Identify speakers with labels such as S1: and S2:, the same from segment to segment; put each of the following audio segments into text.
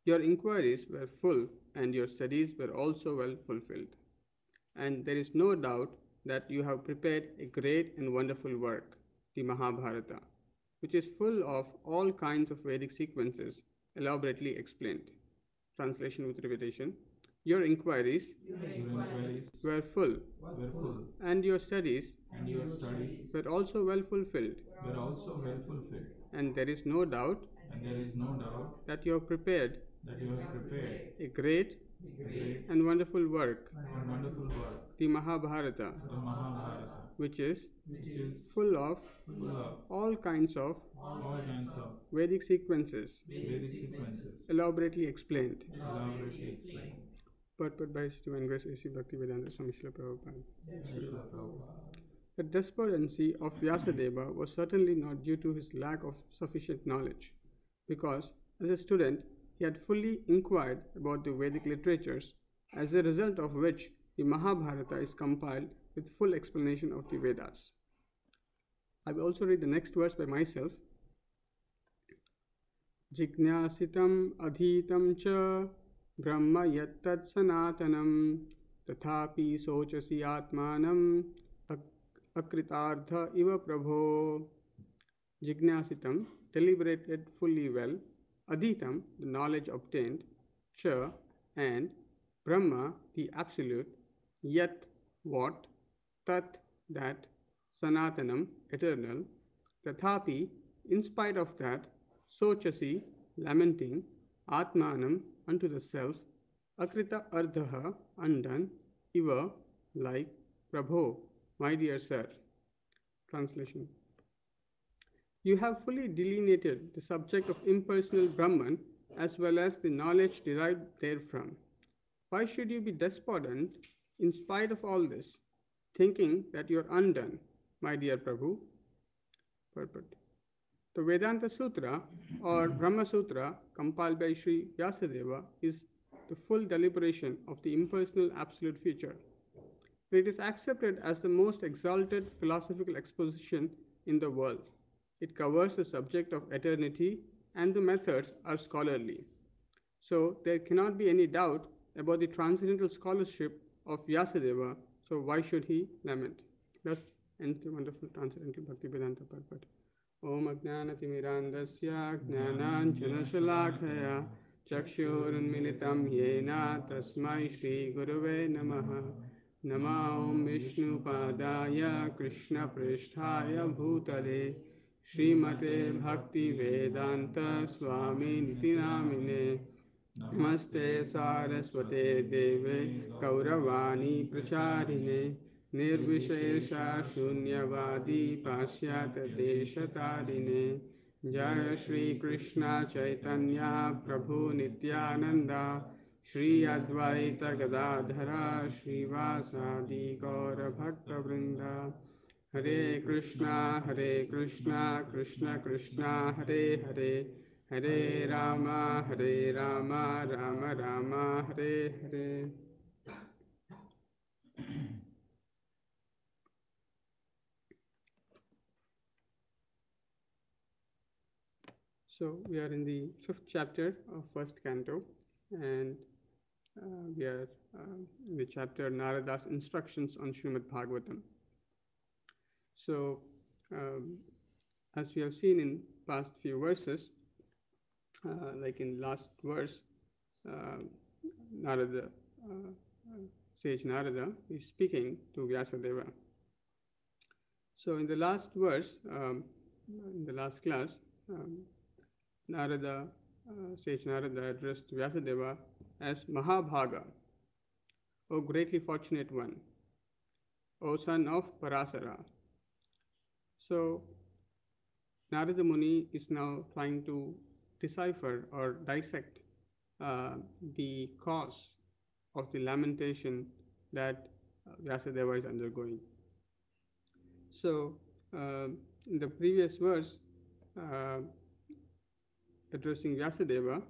S1: Your inquiries were full, and your studies were also well fulfilled. And there is no doubt that you have prepared a great and wonderful work, the Mahabharata, which is full of all kinds of Vedic sequences elaborately explained. Translation with repetition. Your inquiries
S2: Your inquiries
S1: were full,
S2: were full,
S1: and your studies
S2: and your studies
S1: were also well fulfilled.
S2: were also well fulfilled.
S1: And there is no doubt
S2: And there is no doubt
S1: that you have prepared
S2: that you have prepared
S1: a great
S2: a great
S1: and wonderful work,
S2: and wonderful work,
S1: the Mahabharata,
S2: the Mahabharata,
S1: which is
S2: which is
S1: full of
S2: full of
S1: all kinds of
S2: all kinds of
S1: Vedic sequences
S2: Vedic sequences,
S1: elaborately explained.
S2: elaborately explained.
S1: Purport by His Divine Grace A.C. Bhaktivedanta Swami Srila Prabhupada.
S2: Srila Prabhupada.
S1: The despondency of Vyasadeva was certainly not due to his lack of sufficient knowledge, because as a student he had fully inquired about the Vedic literatures, as a result of which the Mahabharata is compiled with full explanation of the Vedas. I will also read the next verse by myself. Jignasitam adhitam cha brahma yattat sanatanam tathapi sochasi atmanam akritartha iva prabho. Jignasitam, deliberated fully well, adhitam, the knowledge obtained, cha, and Brahma, the absolute, yat, what, tat, that, sanatanam, eternal, tathapi, in spite of that, sochasi, lamenting, atmanam, unto the self, akrita ardhaha, undone, iva, like, prabho, my dear sir. Translation. You have fully delineated the subject of impersonal Brahman as well as the knowledge derived therefrom. Why should you be despondent in spite of all this, thinking that you are undone, my dear Prabhu? Purport. The Vedanta Sutra or Brahma Sutra compiled by Sri Vyasadeva is the full deliberation of the impersonal absolute feature. It is accepted as the most exalted philosophical exposition in the world. It covers the subject of eternity and the methods are scholarly. So there cannot be any doubt about the transcendental scholarship of Vyasadeva, so why should he lament? Thus ends the wonderful transcendental Bhaktivedanta purport. Om Ajnanatimirandasya Jnananjanashalakaya Chakshurunmilitam Yena Tasmai Shri Gurave Namaha Nama Om Vishnupadaya Krishna Prishthaya Bhutale Srimate Bhakti Vedanta Swami Niti Namine Namaste Saraswate Deve Kauravani Pracharine Nirvishesha Shunyavadi Pashyata Deshatarine Jaya Shri Krishna Chaitanya Prabhu Nityananda Shri Advaita Gadadhara Srivasadi Gaura Bhakta Vrinda Hare Krishna Krishna Krishna Hare Hare Hare Rama Rama Rama Hare Hare. So we are in the fifth chapter of first canto, and we are in the chapter Narada's instructions on Srimad Bhagavatam. So, as we have seen in past few verses, like in last verse, Narada, sage Narada, is speaking to Vyasadeva. So, in the last verse, in the last class, Narada, sage Narada addressed Vyasadeva as Mahabhaga, O greatly fortunate one, O son of Parasara. So, Narada Muni is now trying to decipher or dissect the cause of the lamentation that Vyasadeva is undergoing. So, in the previous verse, addressing Vyasadeva,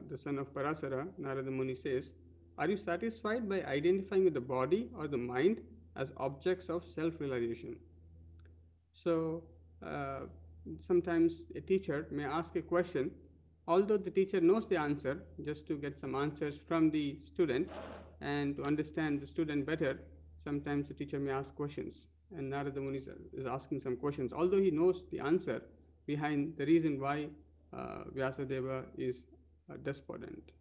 S1: the son of Parasara, Narada Muni says, are you satisfied by identifying with the body or the mind as objects of self-realization? So, sometimes a teacher may ask a question although the teacher knows the answer, just to get some answers from the student and to understand the student better, sometimes the teacher may ask questions. And Narada Muni is asking some questions, although he knows the answer behind the reason why Vyasadeva is despondent.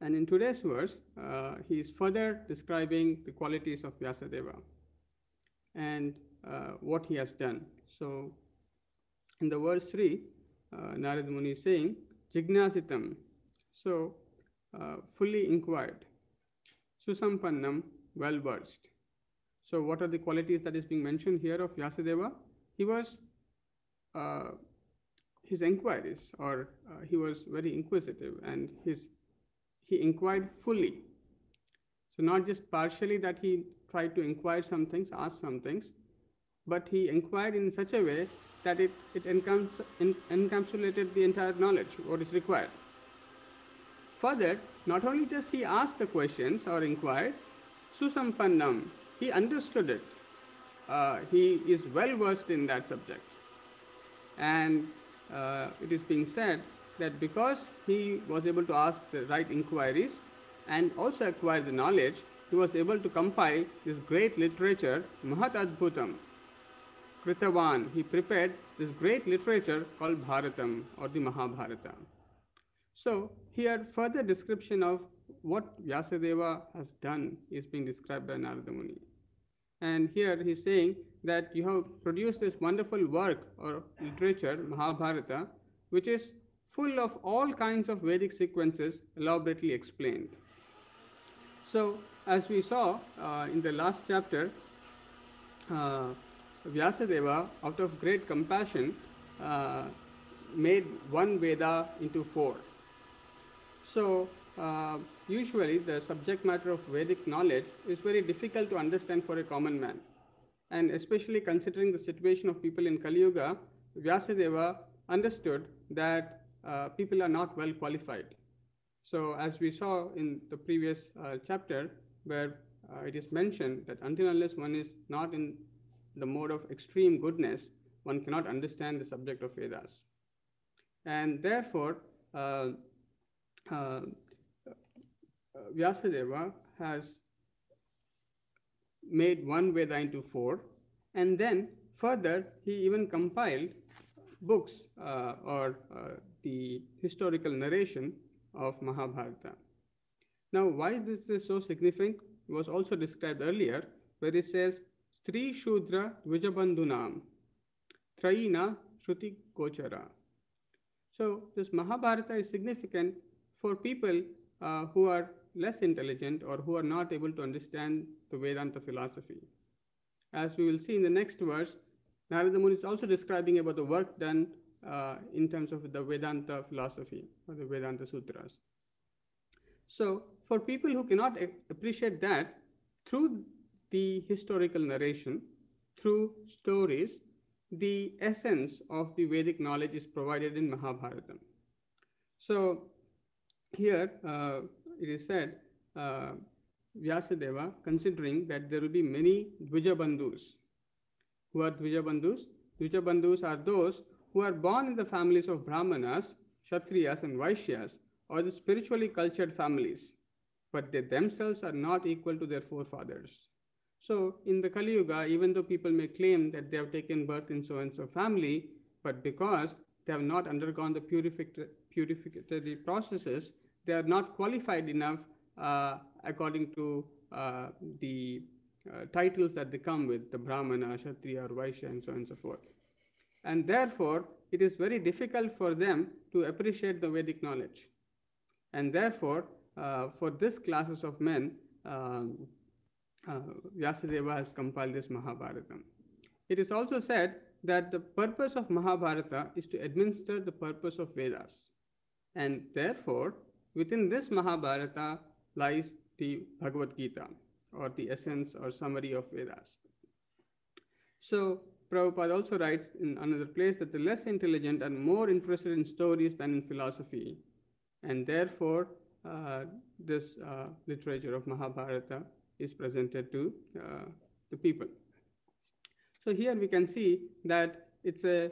S1: And in today's verse, he is further describing the qualities of Vyasadeva and what he has done. So, in the verse 3, Narada Muni is saying, Jignasitam, so fully inquired, Susampannam, well versed. So, what are the qualities that is being mentioned here of Vyasadeva? He was his inquiries, or he was very inquisitive, and he inquired fully. So not just partially that he tried to inquire some things, ask some things, but he inquired in such a way that it encapsulated the entire knowledge, what is required. Further, not only just he asked the questions or inquired, Susampannam, he understood it. He is well versed in that subject. And it is being said that because he was able to ask the right inquiries and also acquire the knowledge, he was able to compile this great literature, Mahat Adbhutam, Kritavan. He prepared this great literature called Bharatam, or the Mahabharata. So here further description of what Vyasadeva has done is being described by Narada Muni. And here he's saying that you have produced this wonderful work or literature, Mahabharata, which is full of all kinds of Vedic sequences elaborately explained. So, as we saw in the last chapter, Vyasadeva, out of great compassion, made one Veda into 4. So, usually the subject matter of Vedic knowledge is very difficult to understand for a common man. And especially considering the situation of people in Kali Yuga, Vyasadeva understood that people are not well qualified. So as we saw in the previous chapter, where it is mentioned that until unless one is not in the mode of extreme goodness, one cannot understand the subject of Vedas. And therefore, Vyasadeva has made one Veda into 4, and then further he even compiled books or the historical narration of Mahabharata. Now, why is this so significant? It was also described earlier, where it says, Stri Shudra Dvijabandhunam, Trayina Shruti Kochara. So, this Mahabharata is significant for people who are less intelligent or who are not able to understand the Vedanta philosophy. As we will see in the next verse, Narada Muni is also describing about the work done in terms of the Vedanta philosophy or the Vedanta Sutras. So, for people who cannot appreciate that, through the historical narration, through stories, the essence of the Vedic knowledge is provided in Mahabharata. So, here it is said, Vyasadeva, considering that there will be many Dvijabandhus. Who are Dvijabandhus? Dvijabandhus are those who are born in the families of Brahmanas, Kshatriyas and Vaishyas, or the spiritually cultured families, but they themselves are not equal to their forefathers. So in the Kali Yuga, even though people may claim that they have taken birth in so-and-so family, but because they have not undergone the purificatory processes, they are not qualified enough according to the titles that they come with, the Brahmana, Kshatriya, or Vaishya, and so on and so forth. And therefore, it is very difficult for them to appreciate the Vedic knowledge. And therefore, for this classes of men, Vyasadeva has compiled this Mahabharata. It is also said that the purpose of Mahabharata is to administer the purpose of Vedas. And therefore, within this Mahabharata lies the Bhagavad Gita, or the essence or summary of Vedas. So, Prabhupada also writes in another place that the less intelligent are more interested in stories than in philosophy. And therefore, this literature of Mahabharata is presented to the people. So here we can see that it's a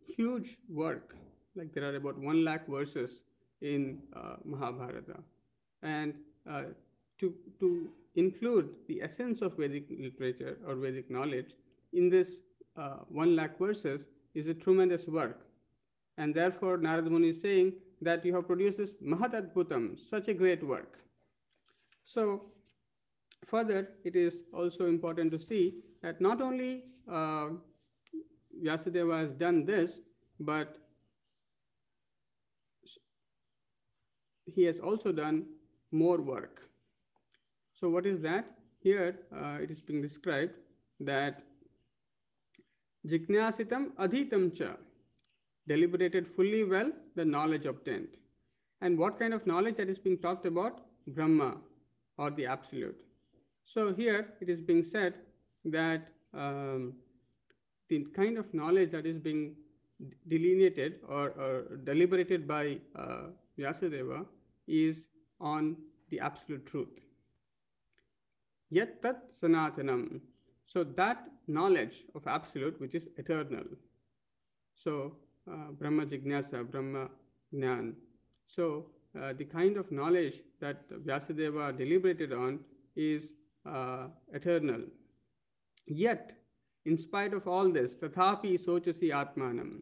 S1: huge work, Like there are about 1 lakh verses in Mahabharata. And to, to include the essence of Vedic literature or Vedic knowledge in this 1 lakh verses is a tremendous work. And therefore, Narada Muni is saying that you have produced this Mahat Adbhutam, such a great work. So, further, it is also important to see that not only Vyasadeva has done this, but he has also done more work. So, what is that? Here it is being described that Jignasitam adhitam cha, deliberated fully well the knowledge obtained. And what kind of knowledge that is being talked about? Brahma, or the Absolute. So here it is being said that the kind of knowledge that is being delineated or deliberated by Vyasadeva is on the Absolute Truth. Yet tat sanatanam. So that knowledge of Absolute, which is eternal. So Brahma Jignasa, Brahma Jnana. So the kind of knowledge that Vyasadeva deliberated on is eternal. Yet, in spite of all this, tathapi sochasi atmanam.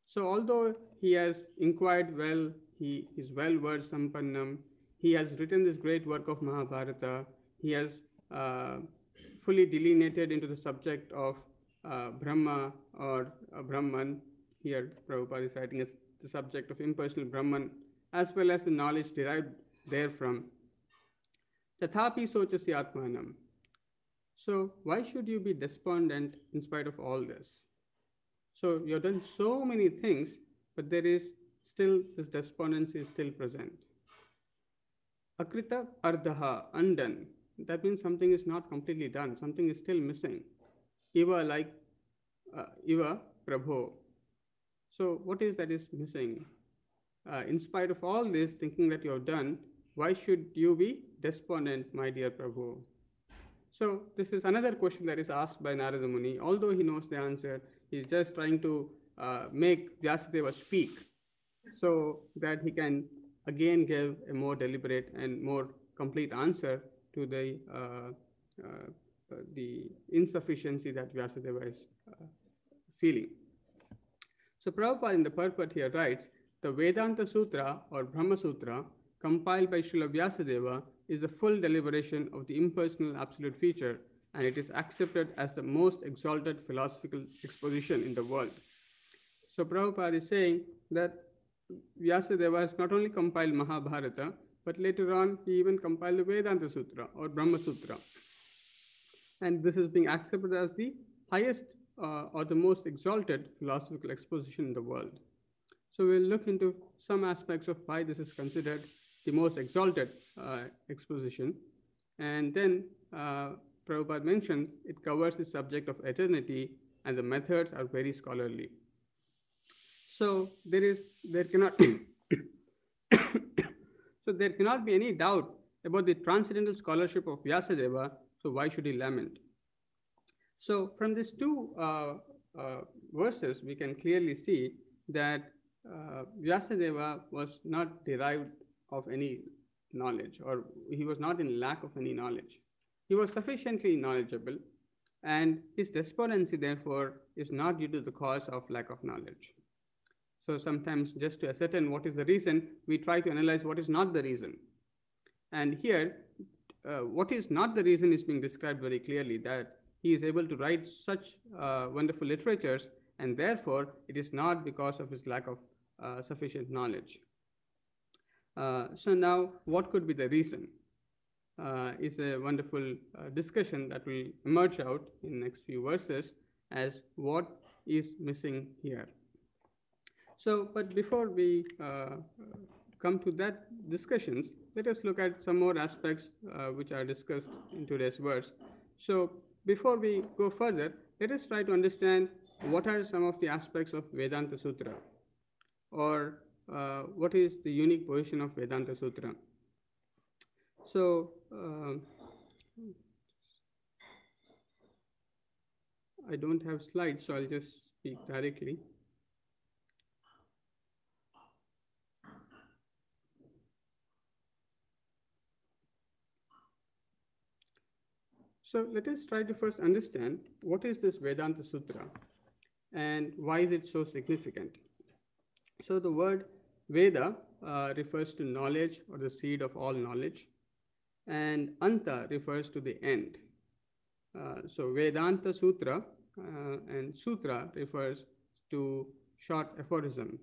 S1: So although he has inquired well, he is well versed sampannam, he has written this great work of Mahabharata, he has fully delineated into the subject of Brahma or Brahman. Here Prabhupada is citing as the subject of impersonal Brahman, as well as the knowledge derived therefrom. Tathapi sochasi atmanam. So why should you be despondent in spite of all this? So you have done so many things, but there is still, this despondency is still present. Akrita ardha, undone. That means something is not completely done, something is still missing. Iva, like Iva Prabho. So what is that is missing? In spite of all this thinking that you have done, why should you be despondent, my dear Prabhu? So this is another question that is asked by Narada Muni. Although he knows the answer, he is just trying to make Vyasadeva speak so that he can again give a more deliberate and more complete answer to the insufficiency that Vyasadeva is feeling. So Prabhupada in the purport here writes, the Vedanta Sutra or Brahma Sutra compiled by Srila Vyasadeva is the full deliberation of the impersonal absolute feature, and it is accepted as the most exalted philosophical exposition in the world. So Prabhupada is saying that Vyasadeva has not only compiled Mahabharata, but later on he even compiled the Vedanta Sutra or Brahma Sutra. And this is being accepted as the highest or the most exalted philosophical exposition in the world. So we'll look into some aspects of why this is considered the most exalted exposition. And then Prabhupada mentioned it covers the subject of eternity, and the methods are very scholarly. So there cannot so there cannot be any doubt about the transcendental scholarship of Vyasadeva. So why should he lament? So from these two verses, we can clearly see that Vyasadeva was not derived of any knowledge, or he was not in lack of any knowledge. He was sufficiently knowledgeable, and his despondency, therefore, is not due to the cause of lack of knowledge. So sometimes, just to ascertain what is the reason, we try to analyze what is not the reason. And here, what is not the reason is being described very clearly, that he is able to write such wonderful literatures, and therefore it is not because of his lack of sufficient knowledge. So now, what could be the reason? Is a wonderful discussion that will emerge out in the next few verses as what is missing here. So, but before we come to that discussions, let us look at some more aspects which are discussed in today's verse. So before we go further, let us try to understand what are some of the aspects of Vedanta Sutra, or what is the unique position of Vedanta Sutra. So I don't have slides, so I'll just speak directly. So let us try to first understand what is this Vedanta Sutra and why is it so significant. So the word Veda refers to knowledge or the seed of all knowledge, and Anta refers to the end. So Vedanta Sutra and Sutra refers to short aphorism.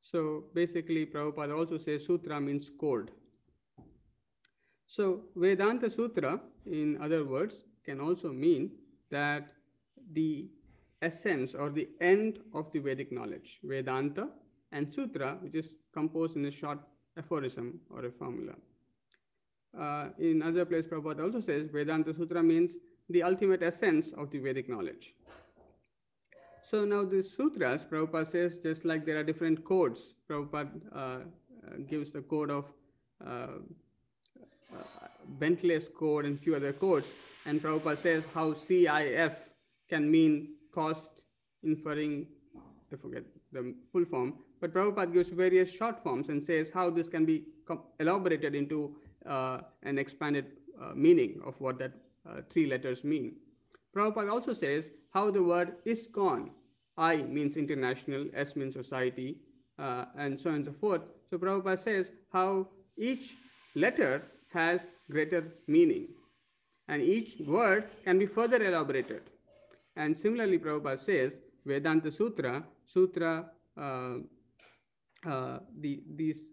S1: So basically, Prabhupada also says Sutra means code. So Vedanta Sutra, in other words, can also mean that the essence or the end of the Vedic knowledge, Vedanta, and Sutra, which is composed in a short aphorism or a formula. In other place, Prabhupada also says Vedanta Sutra means the ultimate essence of the Vedic knowledge. So now the sutras, Prabhupada says, just like there are different codes, Prabhupada gives the code of Bentley's code and few other codes, and Prabhupada says how CIF can mean cost inferring, I forget the full form, but Prabhupada gives various short forms and says how this can be elaborated into an expanded meaning of what that three letters mean. Prabhupada also says how the word ISKCON, I means international, S means society, and so on and so forth. So Prabhupada says how each letter has greater meaning, and each word can be further elaborated. And similarly, Prabhupada says Vedanta Sutra, these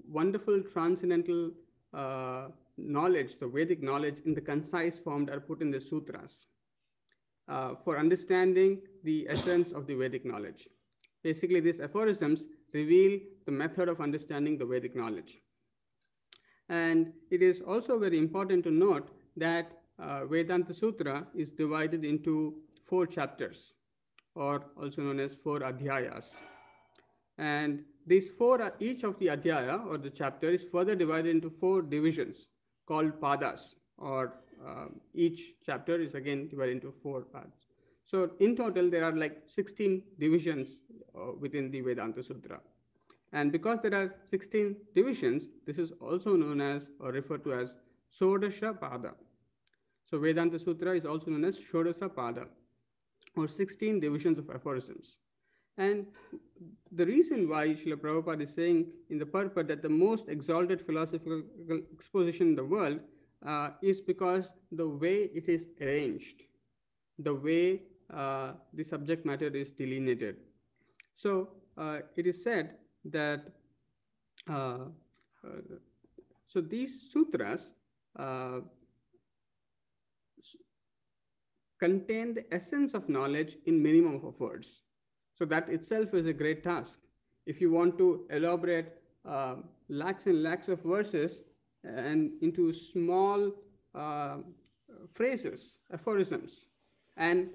S1: wonderful transcendental knowledge, the Vedic knowledge in the concise form are put in the sutras for understanding the essence of the Vedic knowledge. Basically, these aphorisms reveal the method of understanding the Vedic knowledge. And it is also very important to note that Vedanta Sutra is divided into 4 chapters, or also known as 4 adhyayas. And these 4, each of the adhyaya or the chapter is further divided into 4 divisions called padas, or each chapter is again divided into 4 parts. So in total, there are like 16 divisions within the Vedanta Sutra. And because there are 16 divisions, this is also known as or referred to as Shodasha Pada. So Vedanta Sutra is also known as Shodasha Pada, or 16 divisions of aphorisms. And the reason why Srila Prabhupada is saying in the purport that the most exalted philosophical exposition in the world is because the way it is arranged, the way the subject matter is delineated. So it is said that so these sutras contain the essence of knowledge in minimum of words. So that itself is a great task. If you want to elaborate lakhs and lakhs of verses and into small phrases, aphorisms, and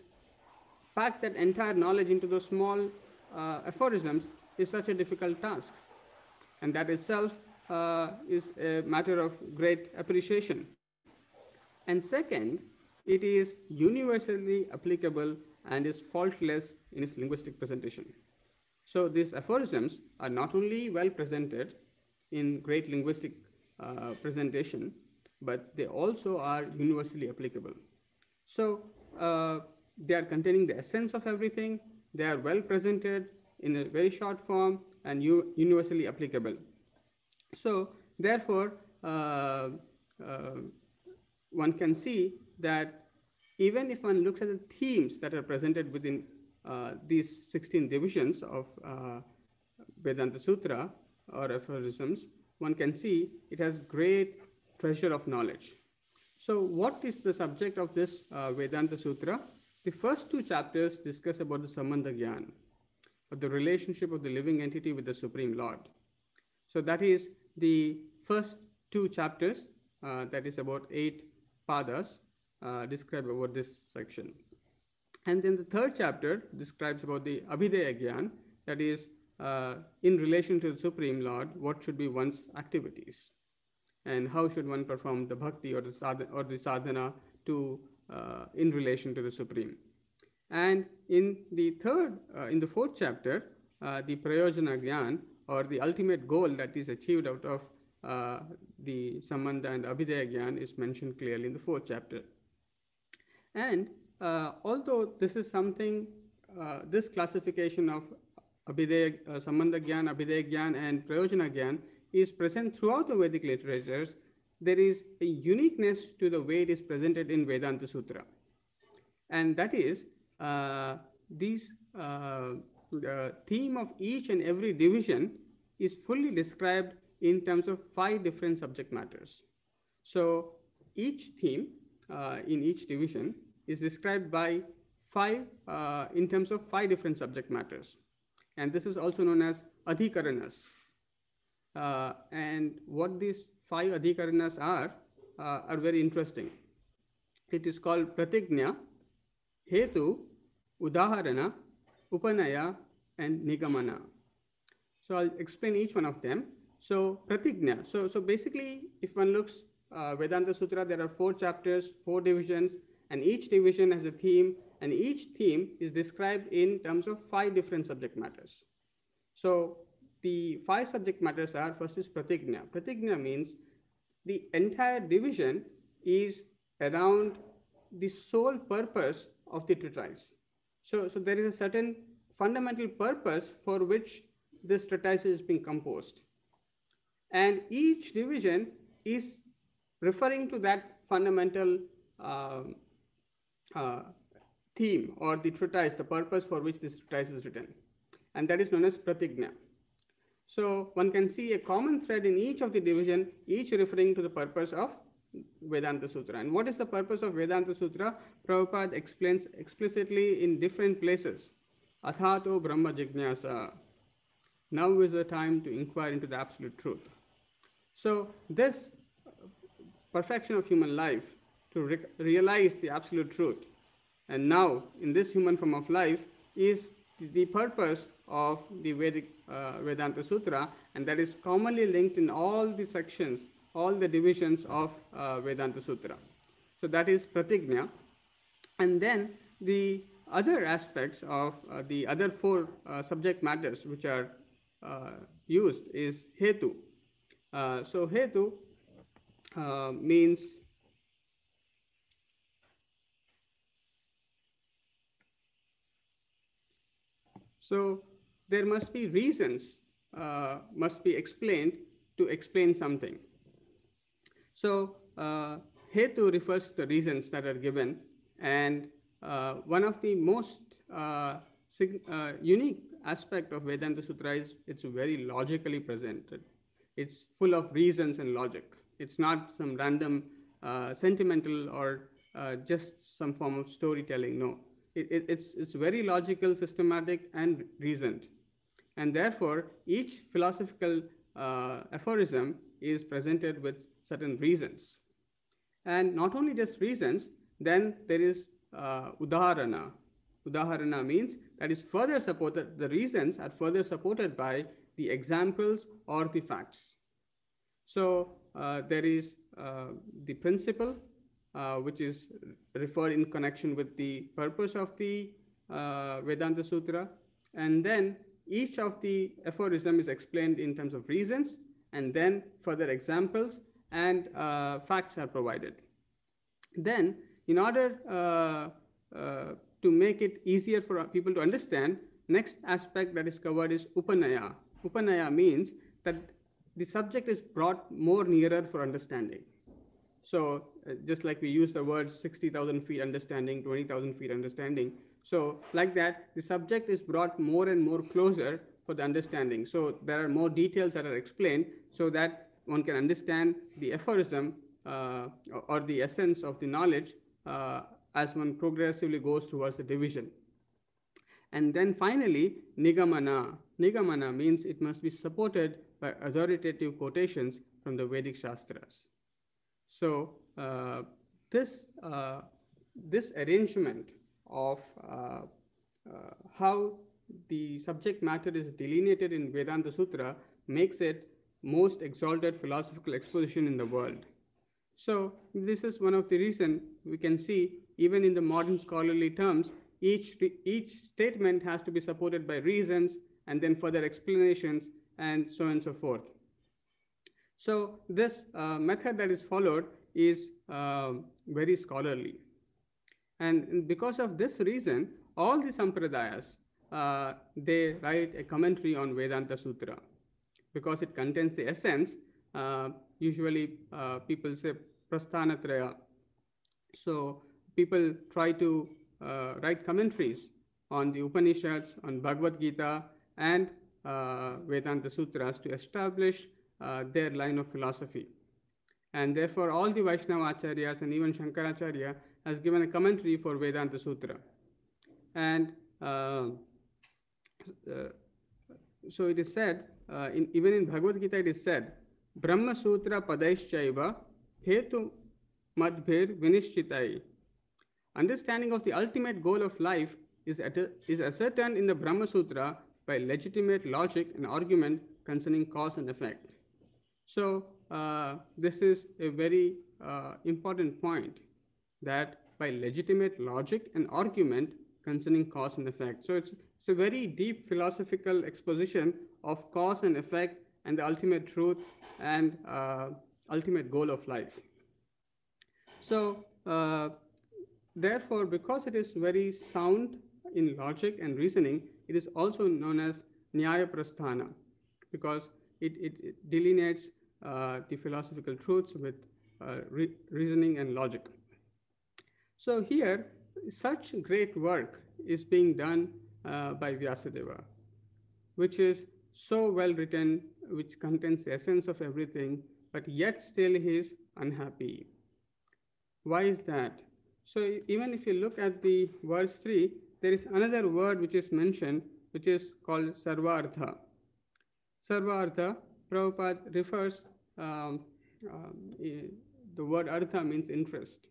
S1: pack that entire knowledge into those small aphorisms is such a difficult task. And that itself is a matter of great appreciation. And second, it is universally applicable and is faultless in its linguistic presentation. So these aphorisms are not only well presented in great linguistic presentation, but they also are universally applicable. So they are containing the essence of everything, they are well presented in a very short form and universally applicable. So therefore, one can see that even if one looks at the themes that are presented within these 16 divisions of Vedanta Sutra or aphorisms, one can see it has great treasure of knowledge. So what is the subject of this Vedanta Sutra? The first 2 chapters discuss about the Sambandha Gyan, or the relationship of the living entity with the Supreme Lord. So that is the first 2 chapters, that is about 8 padas, describe about this section. And then the 3rd chapter describes about the Abhidheya Gyan, that is in relation to the Supreme Lord, what should be one's activities and how should one perform the bhakti or the sadhana to in relation to the Supreme. And in the 4th chapter, the Prayojana Gyan, or the ultimate goal that is achieved out of the Sambandha and Abhidheya Gyan, is mentioned clearly in the 4th chapter. And although this is something, this classification of Abhidaya, Sambandha Gyan, Abhidaya Gyan, and Prayojana Gyan is present throughout the Vedic literatures, there is a uniqueness to the way it is presented in Vedanta Sutra. And that is, the theme of each and every division is fully described in terms of 5 different subject matters. So each theme in each division is described by 5 in terms of 5 different subject matters. And this is also known as adhikaranas. And what these 5 adhikaranas are very interesting. It is called pratignya, hetu, udaharana, upanaya, and nigamana. So I'll explain each one of them. So pratignya. So basically, if one looks Vedanta Sutra, there are 4 chapters, 4 divisions, and each division has a theme, and each theme is described in terms of 5 different subject matters. So the 5 subject matters are, first is pratignya. Pratignya means the entire division is around the sole purpose of the treatise. So there is a certain fundamental purpose for which this treatise is being composed. And each division is referring to that fundamental theme or the treatise, the purpose for which this treatise is written. And that is known as pratignya. So one can see a common thread in each of the division, each referring to the purpose of Vedanta Sutra. And what is the purpose of Vedanta Sutra? Prabhupada explains explicitly in different places. Athato Brahma Jignasa. Now is the time to inquire into the absolute truth. So this perfection of human life, to realize the absolute truth, and now in this human form of life, is the purpose of the Vedic Vedanta Sutra, and that is commonly linked in all the sections, all the divisions of Vedanta Sutra. So that is pratignya. And then the other aspects of the other 4 subject matters which are used is hetu. So hetu means so there must be reasons, must be explained to explain something. So hetu refers to the reasons that are given, and one of the most unique aspect of Vedanta Sutra is it's very logically presented. It's full of reasons and logic. It's not some random sentimental or just some form of storytelling. No, it's very logical, systematic, and reasoned. And therefore, each philosophical aphorism is presented with certain reasons. And not only just reasons, then there is udaharana. Udaharana means that is further supported, the reasons are further supported by the examples or the facts. So there is the principle, which is referred in connection with the purpose of the Vedanta Sutra. And then each of the aphorism is explained in terms of reasons, and then further examples and facts are provided. Then, in order to make it easier for people to understand, next aspect that is covered is upanaya. Upanaya means that the subject is brought more nearer for understanding. So just like we use the words 60,000 feet understanding, 20,000 feet understanding. So like that, the subject is brought more and more closer for the understanding. So there are more details that are explained so that one can understand the aphorism or the essence of the knowledge as one progressively goes towards the division. And then finally, nigamana. Nigamana means it must be supported by authoritative quotations from the Vedic Shastras. So this arrangement of how the subject matter is delineated in Vedanta Sutra makes it most exalted philosophical exposition in the world. So this is one of the reasons we can see even in the modern scholarly terms, each statement has to be supported by reasons and then further explanations and so on and so forth. So this method that is followed is very scholarly. And because of this reason, all the Sampradayas, they write a commentary on Vedanta Sutra because it contains the essence. Usually, people say Prasthanatraya. So, people try to write commentaries on the Upanishads, on Bhagavad Gita, and Vedanta Sutras to establish their line of philosophy. And therefore, all the Vaishnava Acharyas and even Shankaracharya has given a commentary for Vedanta Sutra. And so it is said, even in Bhagavad Gita, it is said, Brahma Sutra Padaishchaiva Hetu Madbhir Vinishchitai. Understanding of the ultimate goal of life is ascertained in the Brahma Sutra by legitimate logic and argument concerning cause and effect. So, this is a very important point, that by legitimate logic and argument concerning cause and effect. So, it's a very deep philosophical exposition of cause and effect and the ultimate truth and ultimate goal of life. So, therefore, because it is very sound in logic and reasoning, it is also known as Nyaya Prasthana, because it delineates the philosophical truths with reasoning and logic. So here, such great work is being done by Vyasadeva, which is so well written, which contains the essence of everything, but yet still he is unhappy. Why is that? So even if you look at the verse 3, there is another word which is mentioned, which is called Sarvartha. Sarvartha, Prabhupada refers, the word artha means interest.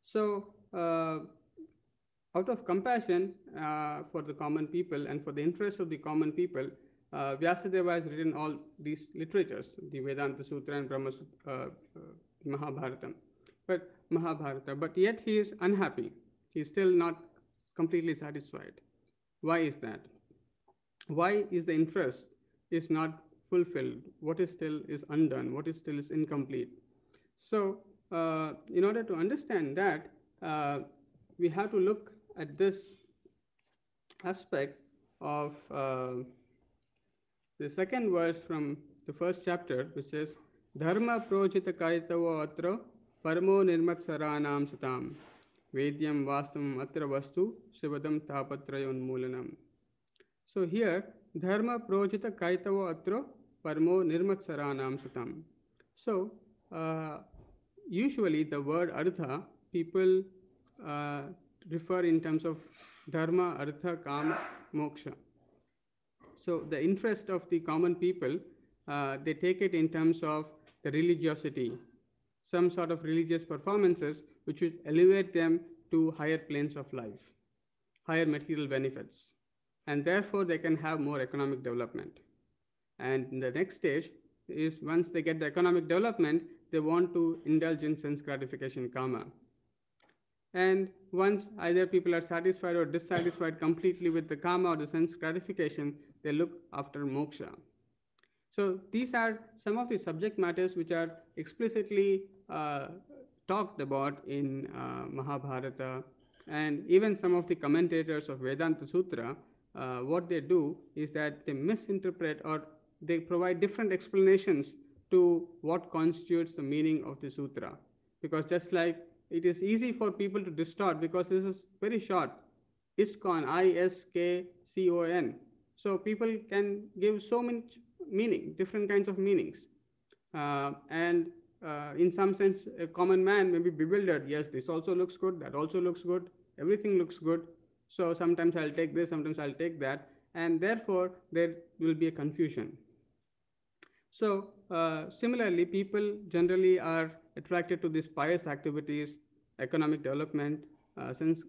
S1: So, out of compassion for the common people and for the interest of the common people, Vyasadeva has written all these literatures, the Vedanta Sutra and Brahma Mahabharata. But yet he is unhappy. He is still not completely satisfied. Why is that? Why is the interest is not fulfilled? What is still is undone? What is still is incomplete? So, in order to understand that, we have to look at this aspect of the second verse from the first chapter, which says, Dharma projita kaitavo atra paramo nirmat saranam sutam vedyam vastam atra vastu shivadam tapatrayon mulanam. So here, Dharma projita kaitavo atra paramo nirmat saranam sutam. So, usually the word artha, people refer in terms of dharma, artha, kama, moksha. So the interest of the common people, they take it in terms of the religiosity, some sort of religious performances which would elevate them to higher planes of life, higher material benefits, and therefore they can have more economic development. And the next stage is, once they get the economic development, they want to indulge in sense gratification, kama. And once either people are satisfied or dissatisfied completely with the kama or the sense gratification, they look after moksha. So these are some of the subject matters which are explicitly talked about in Mahabharata, and even some of the commentators of Vedanta Sutra, what they do is that they misinterpret or they provide different explanations to what constitutes the meaning of the sutra. Because just like it is easy for people to distort, because this is very short, ISKCON, I-S-K-C-O-N. So people can give so much meaning, different kinds of meanings. And in some sense, a common man may be bewildered. Yes, this also looks good, that also looks good, everything looks good. So sometimes I'll take this, sometimes I'll take that. And therefore, there will be a confusion. So similarly, people generally are attracted to these pious activities, economic development, sense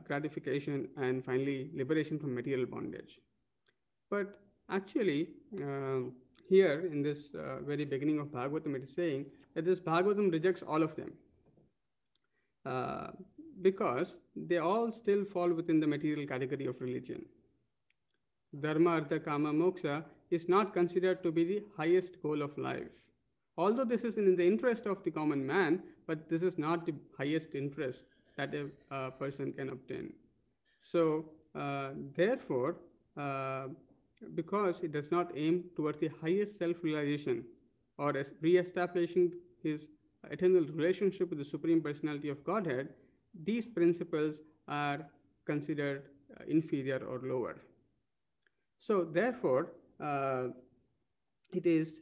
S1: gratification, and finally liberation from material bondage. But actually, here in this very beginning of Bhagavatam, it is saying that this Bhagavatam rejects all of them because they all still fall within the material category of religion. Dharma, Artha, Kama, Moksha is not considered to be the highest goal of life. Although this is in the interest of the common man, but this is not the highest interest that a person can obtain. So, therefore, uh, because he does not aim towards the highest self realization or re establishing his eternal relationship with the Supreme Personality of Godhead, these principles are considered inferior or lower. So, therefore, it is,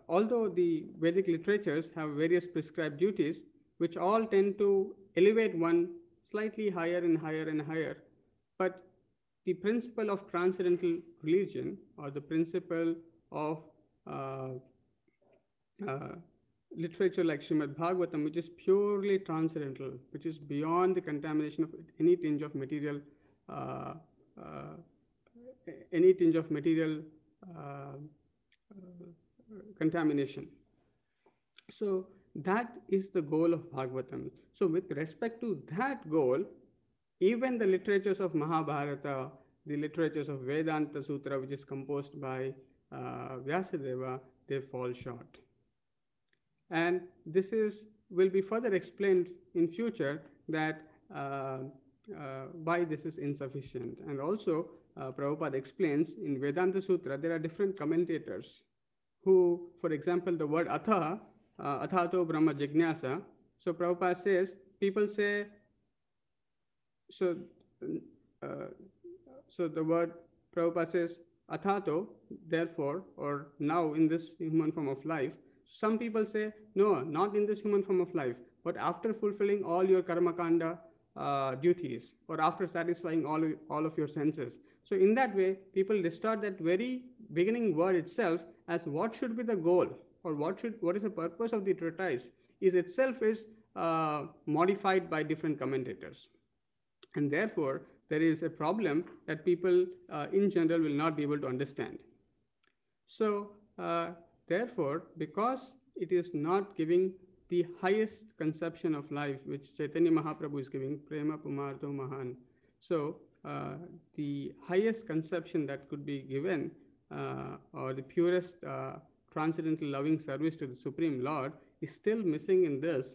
S1: although the Vedic literatures have various prescribed duties, which all tend to elevate one slightly higher and higher and higher, but the principle of transcendental religion or the principle of uh, uh, literature like Srimad Bhagavatam, which is purely transcendental, which is beyond the contamination of any tinge of material, uh, uh, any tinge of material contamination. So that is the goal of Bhagavatam. So with respect to that goal, even the literatures of Mahabharata, the literatures of Vedanta Sutra, which is composed by Vyasadeva, they fall short. And this will be further explained in future that why this is insufficient. And also, Prabhupada explains in Vedanta Sutra, there are different commentators who, for example, the word athato brahma jignasa. So Prabhupada says, people say, so, uh, so the word Prabhupada says, athato, therefore, or now in this human form of life. Some people say, no, not in this human form of life, but after fulfilling all your karma kanda duties, or after satisfying all of your senses. So in that way, people distort that very beginning word itself as what should be the goal, or what is the purpose of the treatise, is itself modified by different commentators. And therefore, there is a problem that people in general will not be able to understand. So, therefore, because it is not giving the highest conception of life, which Chaitanya Mahaprabhu is giving, Prema Pumartho Mahan. So, the highest conception that could be given, or the purest transcendental loving service to the Supreme Lord, is still missing in this,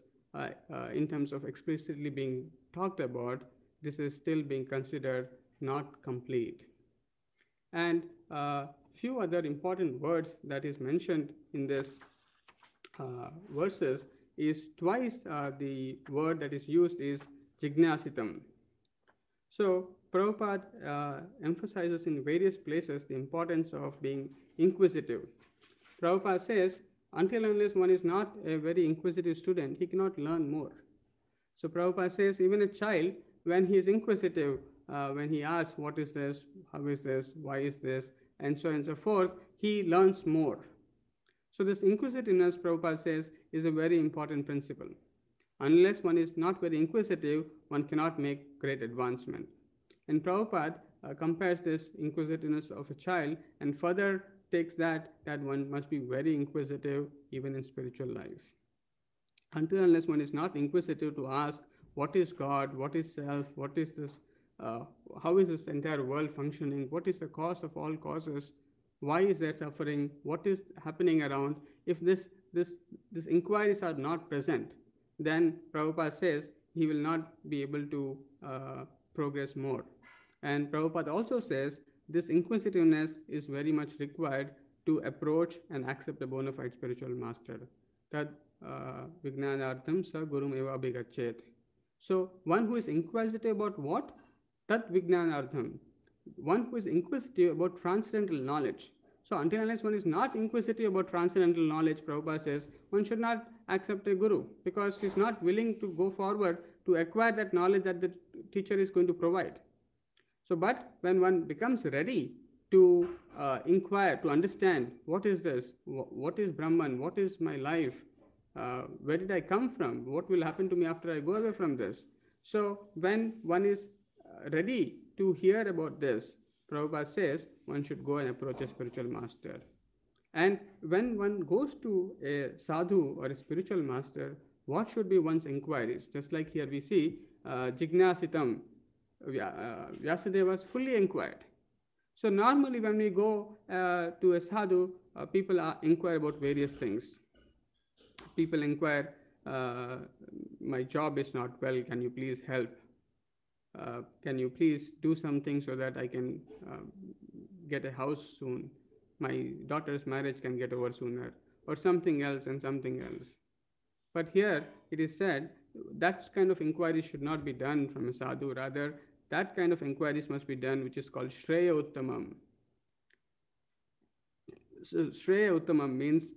S1: in terms of explicitly being talked about. This is still being considered not complete. And few other important words that is mentioned in this verses is twice the word that is used is jignasitam. So Prabhupada emphasizes in various places the importance of being inquisitive. Prabhupada says, until unless one is not a very inquisitive student, he cannot learn more. So Prabhupada says, even a child, when he is inquisitive, when he asks, what is this, how is this, why is this, and so on and so forth, he learns more. So this inquisitiveness, Prabhupada says, is a very important principle. Unless one is not very inquisitive, one cannot make great advancement. And Prabhupada compares this inquisitiveness of a child and further takes that one must be very inquisitive even in spiritual life. Until unless one is not inquisitive to ask, what is God, what is self, what is this, how is this entire world functioning, what is the cause of all causes, why is there suffering, what is happening around, if these inquiries are not present, then Prabhupada says he will not be able to progress more. And Prabhupada also says this inquisitiveness is very much required to approach and accept a bona fide spiritual master. Tad vijnanartham sa gurum eva abhigachet. So one who is inquisitive about what? Tat vijnanartham. One who is inquisitive about transcendental knowledge. So until unless one is not inquisitive about transcendental knowledge, Prabhupada says, one should not accept a guru because he is not willing to go forward to acquire that knowledge that the teacher is going to provide. So, but when one becomes ready to inquire, to understand what is this, what is Brahman, what is my life, where did I come from, what will happen to me after I go away from this. So when one is ready to hear about this, Prabhupada says one should go and approach a spiritual master. And when one goes to a sadhu or a spiritual master, what should be one's inquiries? Just like here we see jignasitam, Vyasadeva was fully inquired. So normally when we go to a sadhu, people inquire about various things. People inquire my job is not well, can you please help? Can you please do something so that I can get a house soon? My daughter's marriage can get over sooner, or something else and something else. But here it is said that kind of inquiry should not be done from a sadhu. Rather, that kind of inquiries must be done, which is called Shreya Uttamam. So, Shreya Uttamam means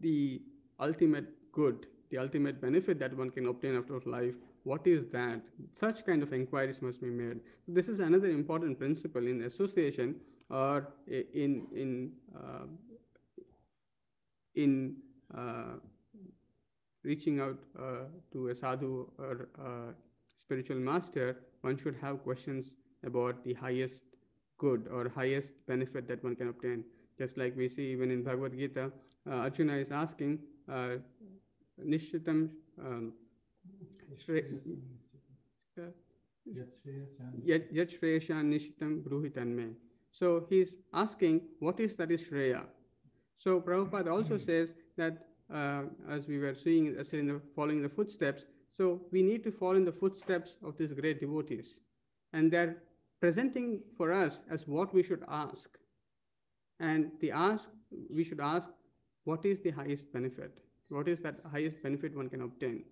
S1: the ultimate good, the ultimate benefit that one can obtain after life. What is that? Such kind of inquiries must be made. This is another important principle in association or in reaching out to a sadhu or spiritual master. One should have questions about the highest good or highest benefit that one can obtain. Just like we see even in Bhagavad Gita, Arjuna is asking, Nishchitam Yat Shreyashan Nishitam Bruhitanme. So he's asking, what is that is Shreya? So Prabhupada also says that, as we were seeing, following the footsteps, so we need to follow in the footsteps of these great devotees. And they're presenting for us as what we should ask. And we should ask, what is the highest benefit? What is that highest benefit one can obtain?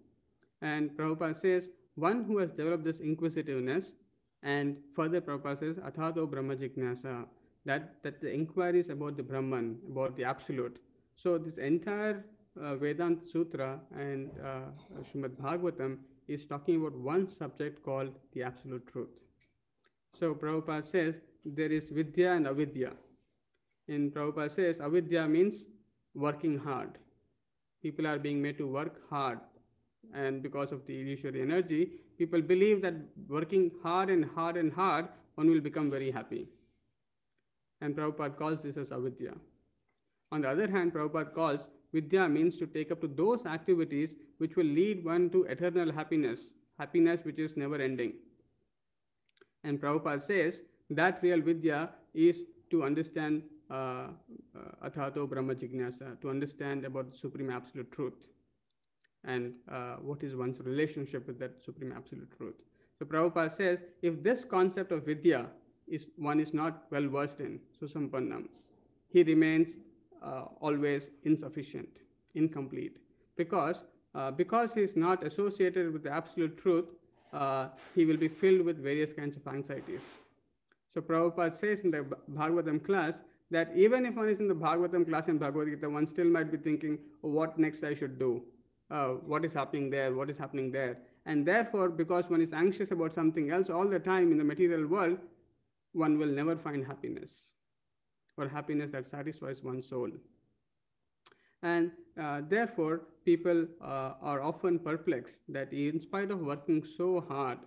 S1: And Prabhupada says, one who has developed this inquisitiveness, and further Prabhupada says, Athato Brahma Jignasa, that the inquiries about the Brahman, about the Absolute. So this entire Vedanta Sutra and Srimad Bhagavatam is talking about one subject called the Absolute Truth. So Prabhupada says, there is Vidya and Avidya. And Prabhupada says, Avidya means working hard. People are being made to work hard. And because of the illusory energy, people believe that working hard and hard and hard, one will become very happy. And Prabhupada calls this as avidya. On the other hand, Prabhupada calls vidya means to take up to those activities which will lead one to eternal happiness, happiness which is never ending. And Prabhupada says that real vidya is to understand Athato Brahma Jignasa, to understand about the Supreme Absolute Truth and what is one's relationship with that Supreme Absolute Truth. So Prabhupada says, if this concept of vidya one is not well versed in, susampannam, he remains always insufficient, incomplete, because he is not associated with the Absolute Truth, he will be filled with various kinds of anxieties. So Prabhupada says in the Bhagavatam class that even if one is in the Bhagavatam class in Bhagavad Gita, one still might be thinking, oh, what next I should do? What is happening there? What is happening there? And therefore, because one is anxious about something else all the time in the material world, one will never find happiness or happiness that satisfies one's soul. And therefore, people are often perplexed that in spite of working so hard,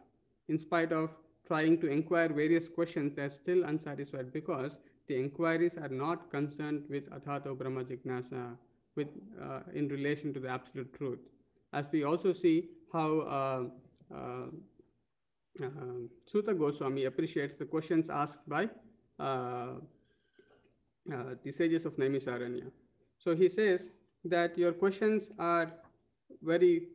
S1: in spite of trying to inquire various questions, they are still unsatisfied because the inquiries are not concerned with Athato Brahma Jignasa, with in relation to the Absolute Truth. As we also see how Suta Goswami appreciates the questions asked by the sages of Naimisaranya. So he says that your questions are very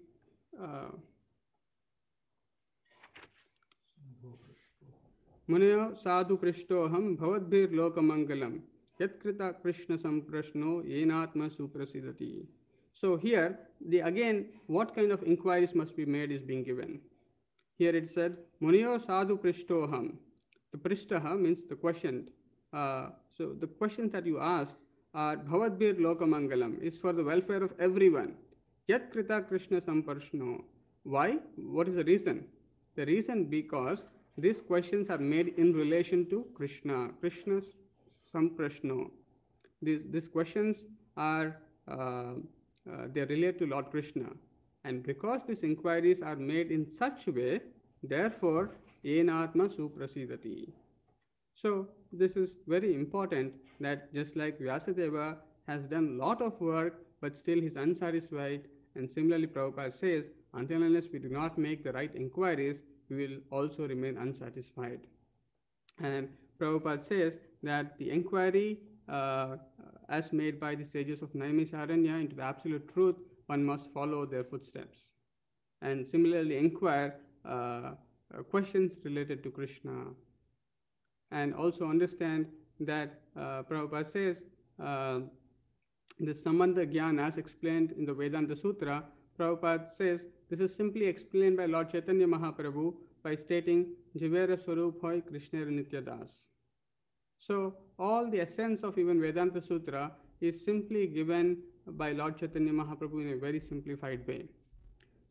S1: Munayo sadhu prishtoham bhavadbhir lokamangalam yatkrita krishna samprashno yenatma suprasidati. So here, again, what kind of inquiries must be made is being given. Here it said, Muniyo sadhu prishtoham. The prishtaha means the questioned. So the questions that you asked are bhavadbhir lokamangalam, is for the welfare of everyone. Yat krita krishna samprashno. Why? What is the reason? The reason because these questions are made in relation to Krishna. Krishna's samprashno. These questions are they relate to Lord Krishna. And because these inquiries are made in such a way, therefore, yenatma suprasidati. So this is very important that just like Vyasadeva has done a lot of work, but still he's unsatisfied. And similarly, Prabhupada says, until unless we do not make the right inquiries, we will also remain unsatisfied. And Prabhupada says that the inquiry as made by the sages of Naimisaranya into the Absolute Truth one must follow their footsteps. And similarly, inquire questions related to Krishna. And also understand that Prabhupada says the Sambandha Gyan, as explained in the Vedanta Sutra, Prabhupada says this is simply explained by Lord Chaitanya Mahaprabhu by stating Jivera Swarup Hoy Krishna Nityadas. So all the essence of even Vedanta Sutra is simply given by Lord Chaitanya Mahaprabhu in a very simplified way.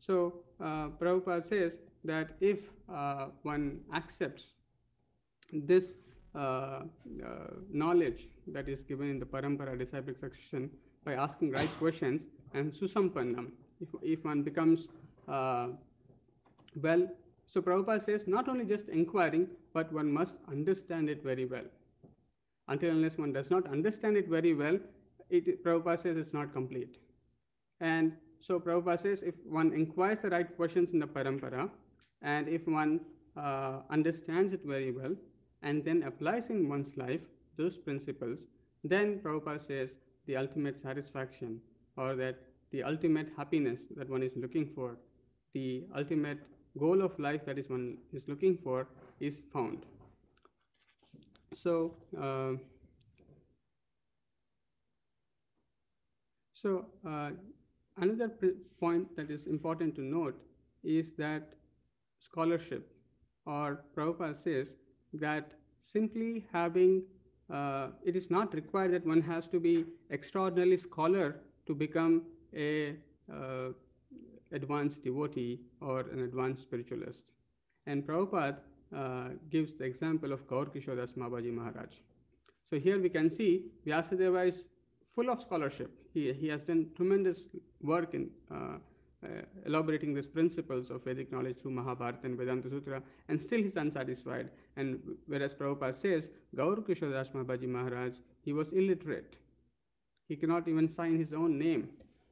S1: So Prabhupada says that if one accepts this knowledge that is given in the Parampara disciplic succession by asking right questions and susampannam, if one becomes well, so Prabhupada says not only just inquiring, but one must understand it very well. Until unless one does not understand it very well, Prabhupada says it's not complete. And so Prabhupada says if one inquires the right questions in the Parampara, and if one understands it very well, and then applies in one's life those principles, then Prabhupada says the ultimate satisfaction, or that the ultimate happiness that one is looking for, the ultimate goal of life that is one is looking for, is found. So, another point that is important to note is that scholarship, or Prabhupada says that simply having, it is not required that one has to be extraordinarily scholar to become a advanced devotee or an advanced spiritualist. And Prabhupada gives the example of Gaur Kishore Das Babaji Maharaj. So here we can see Vyasadeva is full of scholarship. He has done tremendous work in elaborating these principles of Vedic knowledge through Mahabharata and Vedanta Sutra, and still he's unsatisfied. And whereas Prabhupada says, Gaur Kishore Das Babaji Maharaj, he was illiterate. He cannot even sign his own name.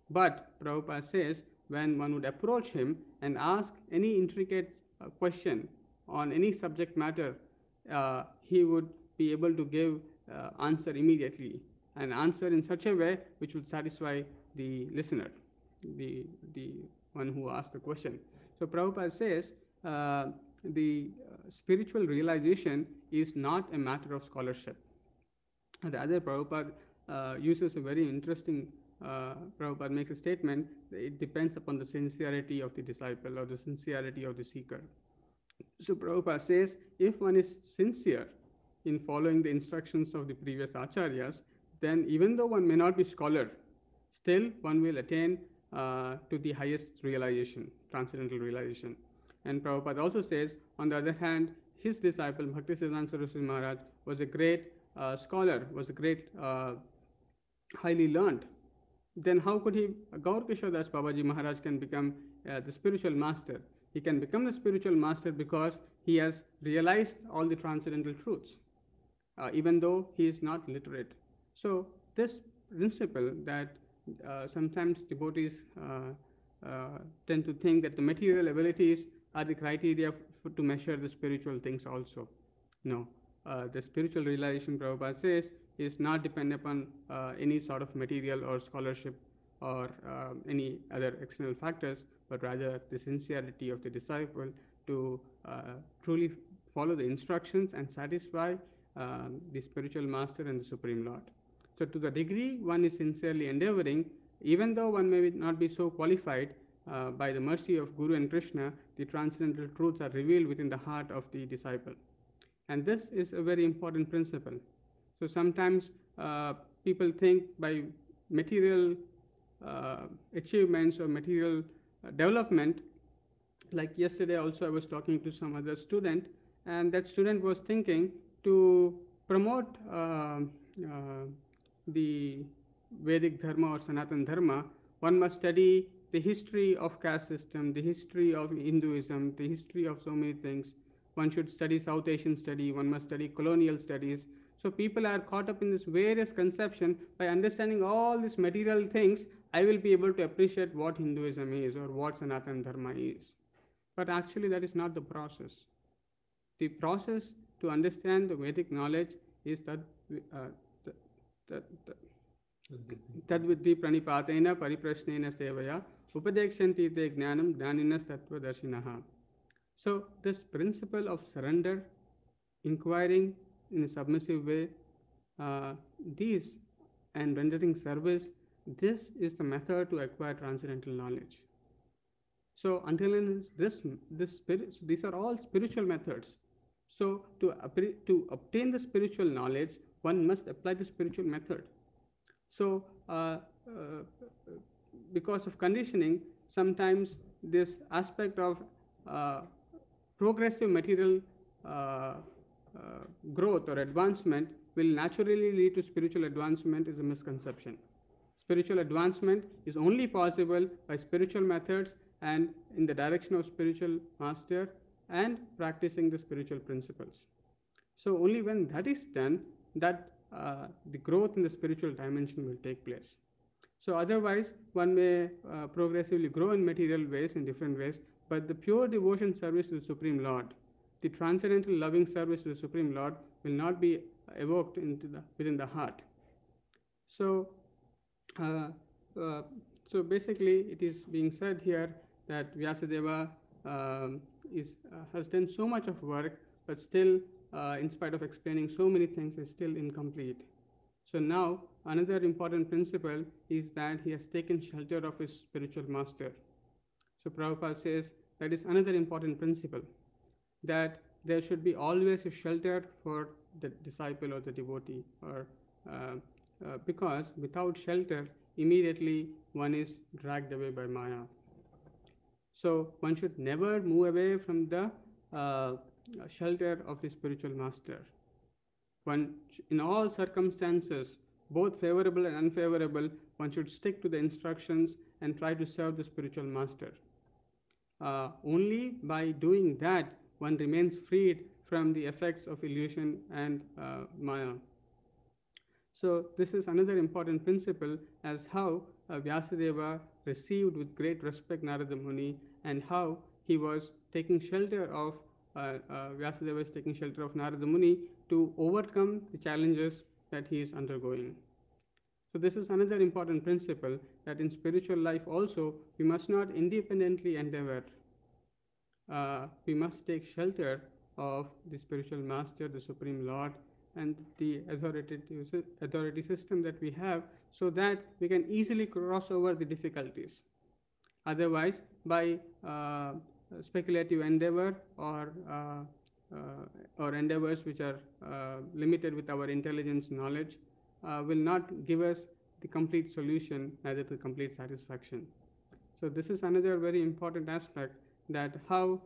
S1: But Prabhupada says, when one would approach him and ask any intricate question on any subject matter, he would be able to give answer immediately, and answer in such a way which would satisfy the listener, the one who asked the question. So Prabhupada says the spiritual realization is not a matter of scholarship. Rather, Prabhupada uses a very interesting, Prabhupada makes a statement that it depends upon the sincerity of the disciple or the sincerity of the seeker. So Prabhupada says, if one is sincere in following the instructions of the previous acharyas, then even though one may not be scholar, still one will attain to the highest realization, transcendental realization. And Prabhupada also says, on the other hand, his disciple Bhaktisiddhanta Saraswati Maharaj was a great scholar, was a great highly learned. Then how could he, Gaur Kishore Das Babaji Maharaj can become the spiritual master? He can become the spiritual master because he has realized all the transcendental truths, even though he is not literate. So this principle that sometimes devotees tend to think that the material abilities are the criteria to measure the spiritual things also. No, the spiritual realization, Prabhupada says, is not dependent upon any sort of material or scholarship or any other external factors, but rather the sincerity of the disciple to truly follow the instructions and satisfy the spiritual master and the Supreme Lord. So to the degree one is sincerely endeavoring, even though one may not be so qualified, by the mercy of Guru and Krishna, the transcendental truths are revealed within the heart of the disciple. And this is a very important principle. So sometimes people think by material achievements or material development, like yesterday also I was talking to some other student, and that student was thinking to promote the Vedic Dharma or Sanatan Dharma, one must study the history of caste system, the history of Hinduism, the history of so many things. One should study South Asian study, one must study colonial studies. So people are caught up in this various conception. By understanding all these material things, I will be able to appreciate what Hinduism is or what Sanatan Dharma is. But actually that is not the process. The process to understand the Vedic knowledge is that तद्विद्धि प्रणिपातेन परिप्रश्नेन सेवया upadekshyanti te jnanam jnaninas tattvadarshinaha. So this principle of surrender, inquiring in a submissive way, these and rendering service, this is the method to acquire transcendental knowledge. So until these are all spiritual methods. So to obtain the spiritual knowledge, one must apply the spiritual method. So because of conditioning, sometimes this aspect of progressive material growth or advancement will naturally lead to spiritual advancement is a misconception. Spiritual advancement is only possible by spiritual methods and in the direction of spiritual master and practicing the spiritual principles. So only when that is done, that the growth in the spiritual dimension will take place. So otherwise, one may progressively grow in material ways, in different ways, but the pure devotion service to the Supreme Lord, the transcendental loving service to the Supreme Lord will not be evoked within the heart. So, so basically, it is being said here that Vyasadeva has done so much of work, but still, in spite of explaining so many things, is still incomplete. So now, another important principle is that he has taken shelter of his spiritual master. So Prabhupada says that is another important principle, that there should be always a shelter for the disciple or the devotee, or because without shelter, immediately one is dragged away by Maya. So one should never move away from the shelter of the spiritual master. One, in all circumstances, both favorable and unfavorable, one should stick to the instructions and try to serve the spiritual master. Only by doing that, one remains freed from the effects of illusion and Maya. So this is another important principle, as how Vyasadeva received with great respect Narada Muni, and how he was taking shelter of Vyasadeva is taking shelter of Narada Muni to overcome the challenges that he is undergoing. So this is another important principle, that in spiritual life also we must not independently endeavor. We must take shelter of the spiritual master, the Supreme Lord, and the authority system that we have, so that we can easily cross over the difficulties. Otherwise, by speculative endeavor or endeavors which are limited with our intelligence knowledge will not give us the complete solution, neither the complete satisfaction. So this is another very important aspect, that how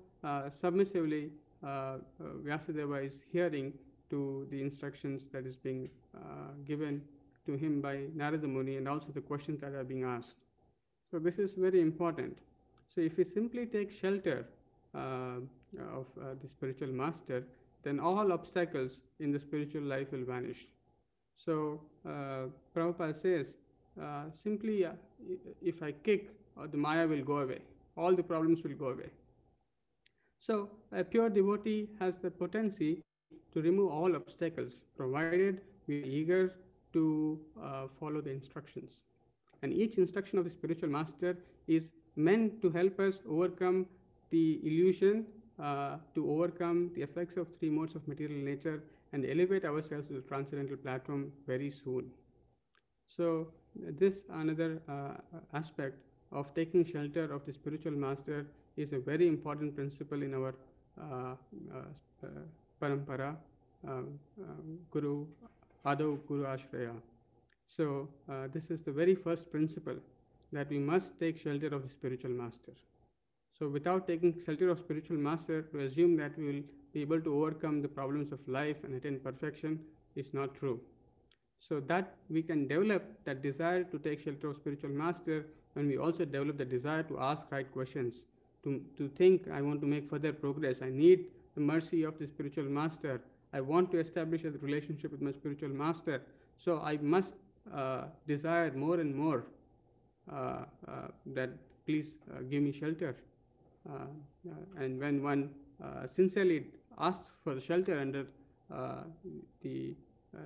S1: submissively Vyasadeva is hearing to the instructions that is being given to him by Narada Muni, and also the questions that are being asked. So this is very important. So if we simply take shelter of the spiritual master, then all obstacles in the spiritual life will vanish. So Prabhupada says, simply if I kick, the Maya will go away. All the problems will go away. So a pure devotee has the potency to remove all obstacles, provided we are eager to follow the instructions. And each instruction of the spiritual master is meant to help us overcome the illusion, to overcome the effects of three modes of material nature, and elevate ourselves to the transcendental platform very soon. So this another aspect of taking shelter of the spiritual master is a very important principle in our parampara, Guru Adav Guru Ashraya. So this is the very first principle, that we must take shelter of the spiritual master. So without taking shelter of spiritual master, to assume that we will be able to overcome the problems of life and attain perfection is not true. So that we can develop that desire to take shelter of spiritual master when we also develop the desire to ask right questions, to think, I want to make further progress, I need the mercy of the spiritual master, I want to establish a relationship with my spiritual master, so I must desire more and more that please give me shelter. And when one sincerely asks for the shelter under the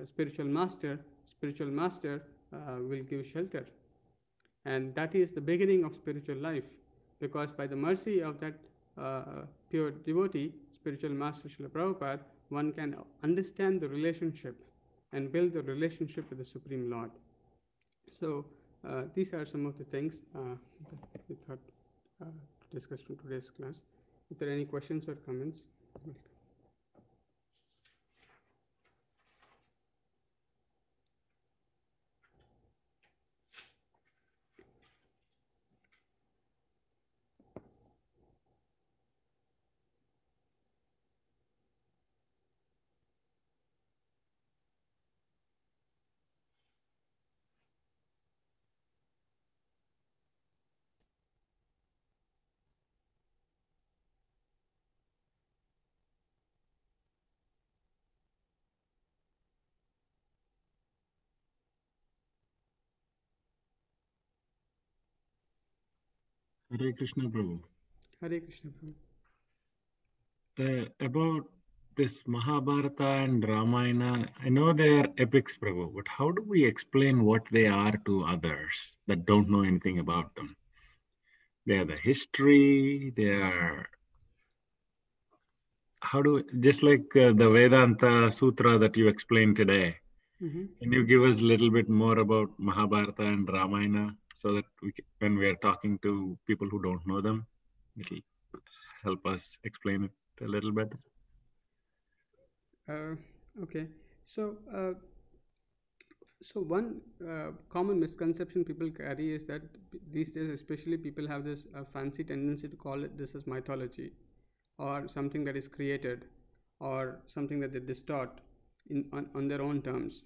S1: spiritual master will give shelter. And that is the beginning of spiritual life, because by the mercy of that pure devotee, spiritual master Srila Prabhupada, one can understand the relationship and build the relationship with the Supreme Lord. So these are some of the things that we thought to discuss from today's class. If there are any questions or comments, welcome.
S3: Hare Krishna Prabhu.
S1: Hare Krishna Prabhu.
S3: About this Mahabharata and Ramayana, I know they are epics, Prabhu, but how do we explain what they are to others that don't know anything about them? They are the history, they are, just like the Vedanta Sutra that you explained today,
S1: Mhm.
S3: can you give us a little bit more about Mahabharata and Ramayana so that when we are talking to people who don't know them, it'll help us explain it a little better?
S1: Okay. So, one common misconception people carry is that these days, especially, people have this fancy tendency to call it this as mythology, or something that is created, or something that they distort on their own terms.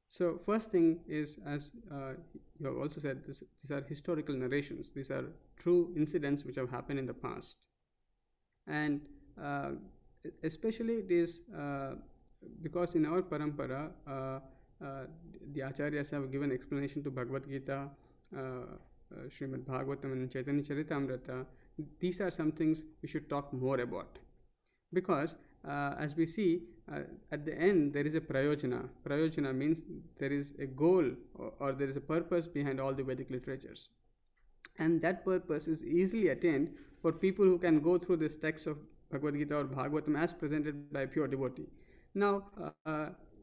S1: So, first thing is, as you have also said, these are historical narrations. These are true incidents which have happened in the past, and especially it is because in our parampara, the acharyas have given explanation to Bhagavad Gita, Srimad Bhagavatam, and Chaitanya Charitamrita. These are some things we should talk more about, because as we see, at the end there is a prayojana. Prayojana means there is a goal, or there is a purpose behind all the Vedic literatures, and that purpose is easily attained for people who can go through this text of Bhagavad Gita or Bhagavatam as presented by a pure devotee. Now,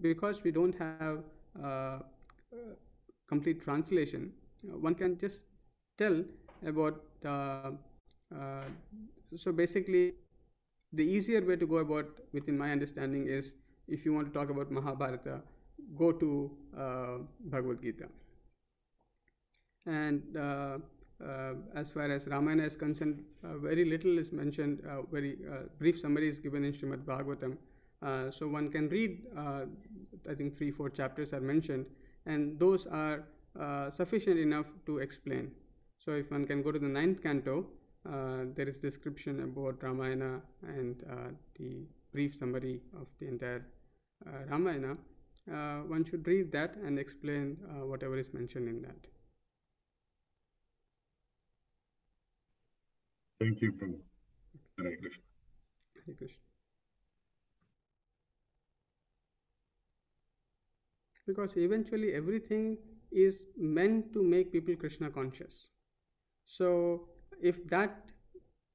S1: because we don't have complete translation, one can just tell about so basically, the easier way to go about, within my understanding, is if you want to talk about Mahabharata, go to Bhagavad Gita. And as far as Ramayana is concerned, very little is mentioned, very brief summary is given in Srimad Bhagavatam. So one can read, I think 3-4 chapters are mentioned, and those are sufficient enough to explain. So if one can go to the 9th canto, there is description about Ramayana and the brief summary of the entire Ramayana. One should read that and explain whatever is mentioned in that.
S3: Thank you, Prabhu. Hare Krishna.
S1: Hare Krishna. Because eventually everything is meant to make people Krishna conscious. So if that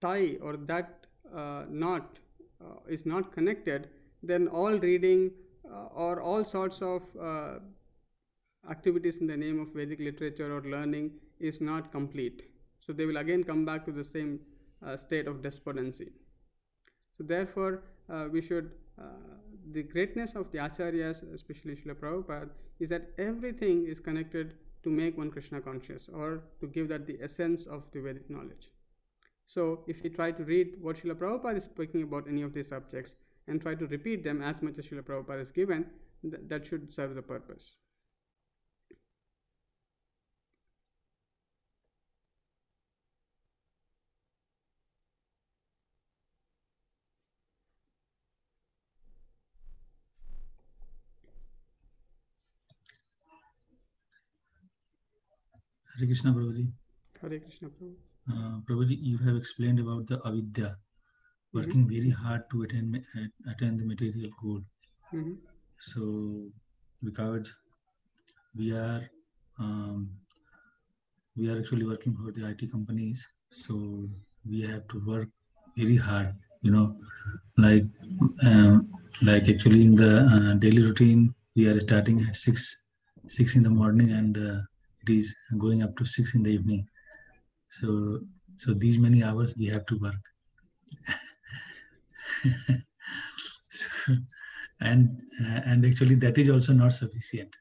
S1: tie or that knot is not connected, then all reading or all sorts of activities in the name of Vedic literature or learning is not complete. So they will again come back to the same state of despondency. So therefore, we should, the greatness of the Acharyas, especially Srila Prabhupada, is that everything is connected to make one Krishna conscious, or to give that the essence of the Vedic knowledge. So if we try to read what Srila Prabhupada is speaking about any of these subjects and try to repeat them as much as Srila Prabhupada is given, that should serve the purpose.
S4: Hare Krishna, Prabhuji.
S1: Hare Krishna, Prabhu.
S4: Prabhuji, you have explained about the avidya, working very hard to attain the material goal.
S1: Mm-hmm.
S4: So, because we are we are actually working for the IT companies, so we have to work very hard. Like actually in the daily routine, we are starting at six in the morning, and it is going up to 6 in the evening. So these many hours we have to work. So, and actually that is also not sufficient.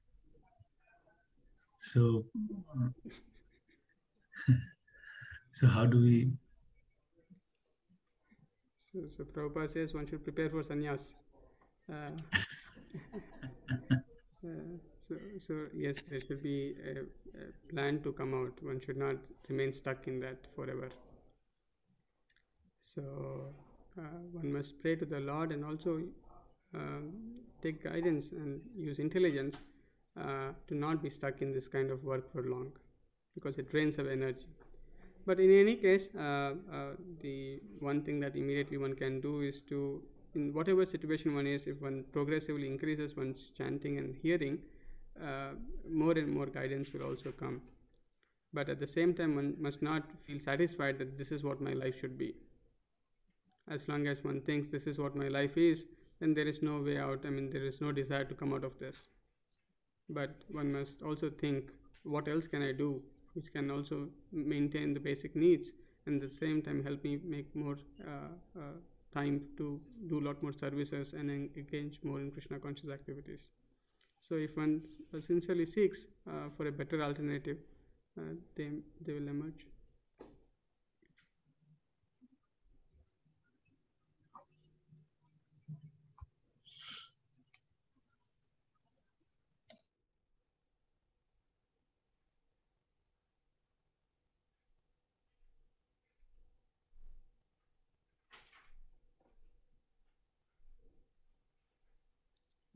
S4: So so how do we?
S1: So Prabhupada says one should prepare for sannyas. Uh, so yes, there should be a plan to come out. One should not remain stuck in that forever. So one must pray to the Lord and also take guidance and use intelligence to not be stuck in this kind of work for long, because it drains our energy. But in any case, the one thing that immediately one can do is to, in whatever situation one is, if one progressively increases one's chanting and hearing, more and more guidance will also come. But at the same time, one must not feel satisfied that this is what my life should be. As long as one thinks this is what my life is, then there is no way out. I mean, there is no desire to come out of this. But one must also think, what else can I do which can also maintain the basic needs and at the same time help me make more time to do a lot more services and engage more in Krishna conscious activities. So if one sincerely seeks for a better alternative, they will emerge.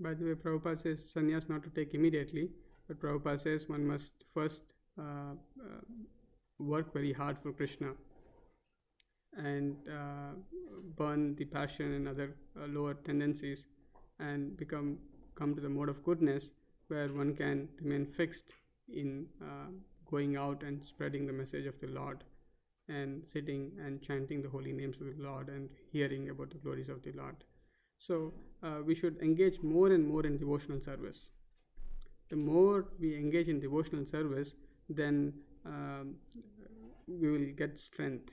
S1: By the way, Prabhupada says sannyas not to take immediately, but Prabhupada says one must first work very hard for Krishna and burn the passion and other lower tendencies and come to the mode of goodness where one can remain fixed in going out and spreading the message of the Lord and sitting and chanting the holy names of the Lord and hearing about the glories of the Lord. So we should engage more and more in devotional service. The more we engage in devotional service, then we will get strength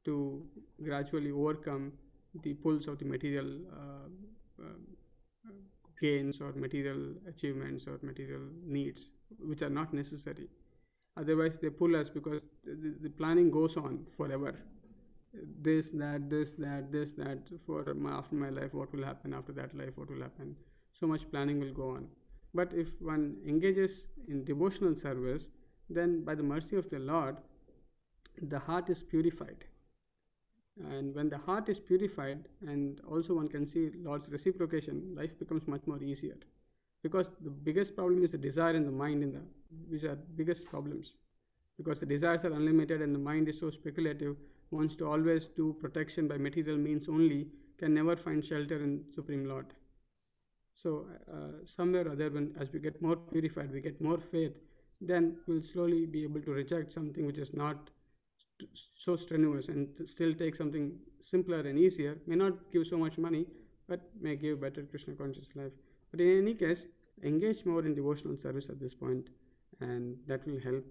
S1: to gradually overcome the pulls of the material gains or material achievements or material needs, which are not necessary. Otherwise, they pull us because the planning goes on forever. This, that, for after my life, what will happen, after that life, what will happen. So much planning will go on. But if one engages in devotional service, then by the mercy of the Lord, the heart is purified. And when the heart is purified, and also one can see Lord's reciprocation, life becomes much more easier. Because the biggest problem is the desire in the mind, which are biggest problems. Because the desires are unlimited and the mind is so speculative, wants to always do protection by material means only, can never find shelter in Supreme Lord. So somewhere or other, as we get more purified, we get more faith, then we'll slowly be able to reject something which is not so strenuous and still take something simpler and easier. May not give so much money, but may give better Krishna conscious life. But in any case, engage more in devotional service at this point, and that will help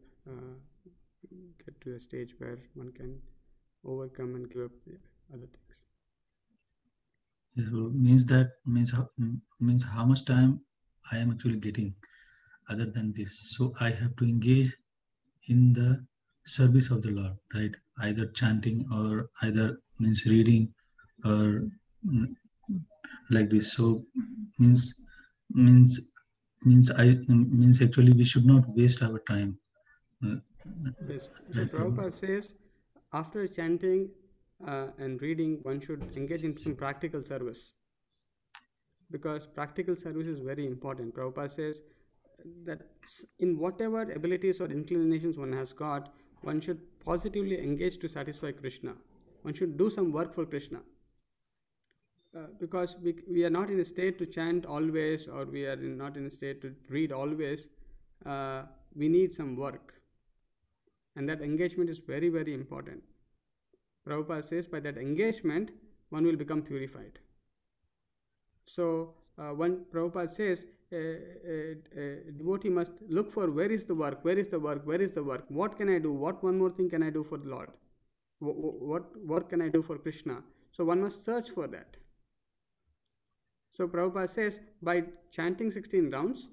S1: get to a stage where one can overcome and give up the other things.
S4: Yes, so means how much time I am actually getting other than this. So I have to engage in the service of the Lord, right? Either chanting or either means reading or like this. So means actually we should not waste our time.
S1: Yes. So Prabhupada says after chanting and reading, one should engage in some practical service, because practical service is very important. Prabhupada says that in whatever abilities or inclinations one has got, one should positively engage to satisfy Krishna. One should do some work for Krishna. Because we are not in a state to chant always, or we are not in a state to read always. we need some work. And that engagement is very, very important. Prabhupada says by that engagement, one will become purified. So when Prabhupada says, a devotee must look for where is the work, where is the work, where is the work, what can I do, what one more thing can I do for the Lord, what work can I do for Krishna. So one must search for that. So Prabhupada says by chanting 16 rounds,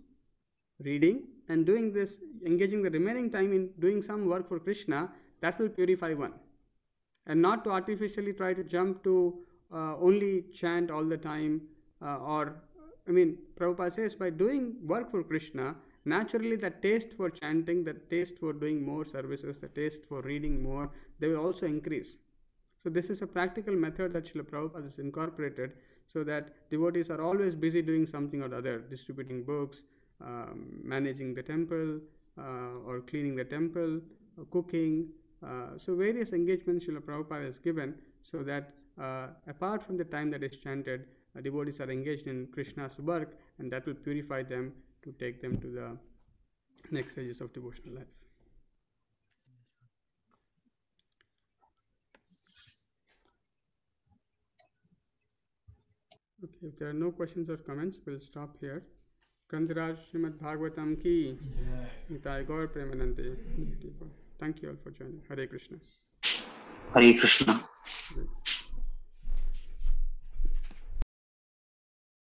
S1: reading and doing this, engaging the remaining time in doing some work for Krishna, that will purify one. And not to artificially try to jump to only chant all the time Prabhupada says by doing work for Krishna, naturally the taste for chanting, the taste for doing more services, the taste for reading more, they will also increase. So this is a practical method that Srila Prabhupada has incorporated so that devotees are always busy doing something or other, distributing books, managing the temple, or cleaning the temple, or cooking. So various engagements Srila Prabhupada has given so that apart from the time that is chanted, devotees are engaged in Krishna's work, and that will purify them to take them to the next stages of devotional life. Okay, if there are no questions or comments, we'll stop here. Granthiraj Srimad Bhagavatam ki Nitai Gaur Premanande. Thank you all for joining. Hare Krishna.
S5: Hare Krishna.